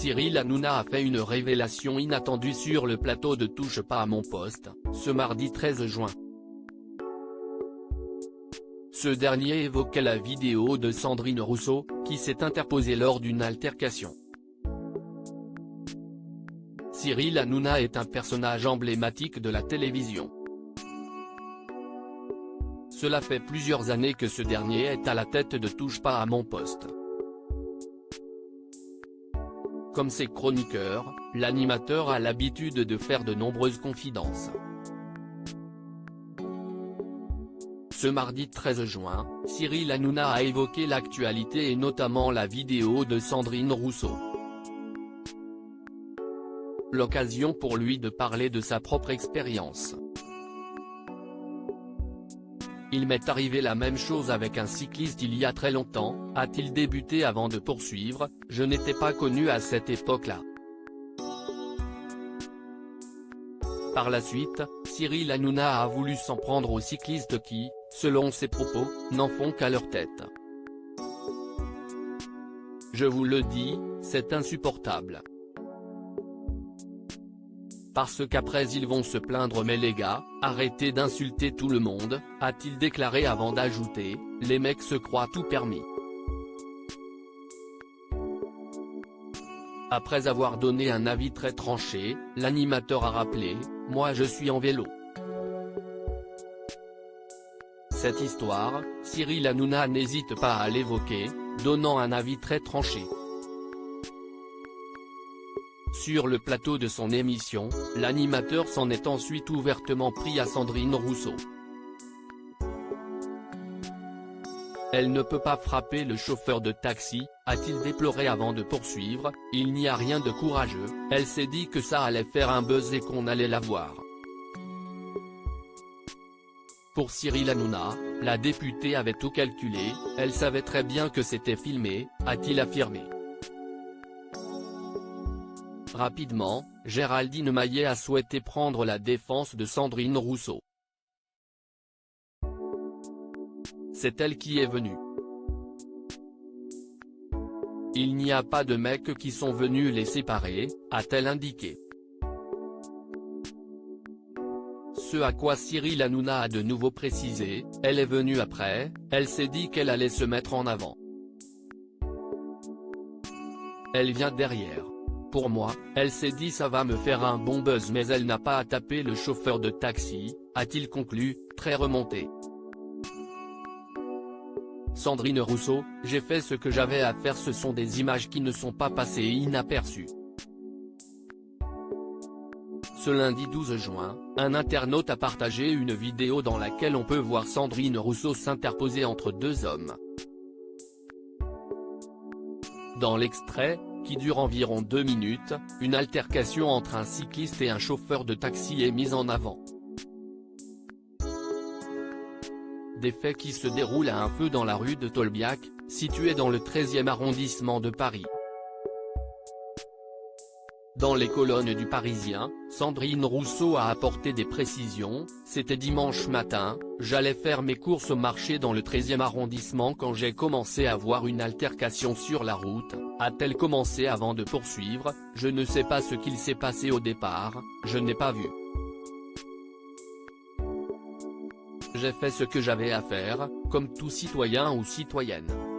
Cyril Hanouna a fait une révélation inattendue sur le plateau de Touche pas à mon poste, ce mardi 13 juin. Ce dernier évoquait la vidéo de Sandrine Rousseau, qui s'est interposée lors d'une altercation. Cyril Hanouna est un personnage emblématique de la télévision. Cela fait plusieurs années que ce dernier est à la tête de Touche pas à mon poste. Comme ses chroniqueurs, l'animateur a l'habitude de faire de nombreuses confidences. Ce mardi 13 juin, Cyril Hanouna a évoqué l'actualité et notamment la vidéo de Sandrine Rousseau. L'occasion pour lui de parler de sa propre expérience. Il m'est arrivé la même chose avec un cycliste il y a très longtemps, a-t-il débuté avant de poursuivre, je n'étais pas connu à cette époque-là. Par la suite, Cyril Hanouna a voulu s'en prendre aux cyclistes qui, selon ses propos, n'en font qu'à leur tête. Je vous le dis, c'est insupportable. Parce qu'après ils vont se plaindre mais les gars, arrêtez d'insulter tout le monde, a-t-il déclaré avant d'ajouter, les mecs se croient tout permis. Après avoir donné un avis très tranché, l'animateur a rappelé, moi je suis en vélo. Cette histoire, Cyril Hanouna n'hésite pas à l'évoquer, donnant un avis très tranché. Sur le plateau de son émission, l'animateur s'en est ensuite ouvertement pris à Sandrine Rousseau. Elle ne peut pas frapper le chauffeur de taxi, a-t-il déploré avant de poursuivre, il n'y a rien de courageux, elle s'est dit que ça allait faire un buzz et qu'on allait la voir. Pour Cyril Hanouna, la députée avait tout calculé, elle savait très bien que c'était filmé, a-t-il affirmé. Rapidement, Géraldine Maillet a souhaité prendre la défense de Sandrine Rousseau. C'est elle qui est venue. Il n'y a pas de mecs qui sont venus les séparer, a-t-elle indiqué. Ce à quoi Cyril Hanouna a de nouveau précisé, elle est venue après, elle s'est dit qu'elle allait se mettre en avant. Elle vient derrière. Pour moi, elle s'est dit ça va me faire un bon buzz mais elle n'a pas à taper le chauffeur de taxi, a-t-il conclu, très remonté. Sandrine Rousseau, j'ai fait ce que j'avais à faire, ce sont des images qui ne sont pas passées inaperçues. Ce lundi 12 juin, un internaute a partagé une vidéo dans laquelle on peut voir Sandrine Rousseau s'interposer entre deux hommes. Dans l'extrait, qui dure environ 2 minutes, une altercation entre un cycliste et un chauffeur de taxi est mise en avant. Des faits qui se déroulent à un feu dans la rue de Tolbiac, située dans le 13e arrondissement de Paris. Dans les colonnes du Parisien, Sandrine Rousseau a apporté des précisions, c'était dimanche matin, j'allais faire mes courses au marché dans le 13e arrondissement quand j'ai commencé à voir une altercation sur la route, a-t-elle commencé avant de poursuivre, je ne sais pas ce qu'il s'est passé au départ, je n'ai pas vu. J'ai fait ce que j'avais à faire, comme tout citoyen ou citoyenne.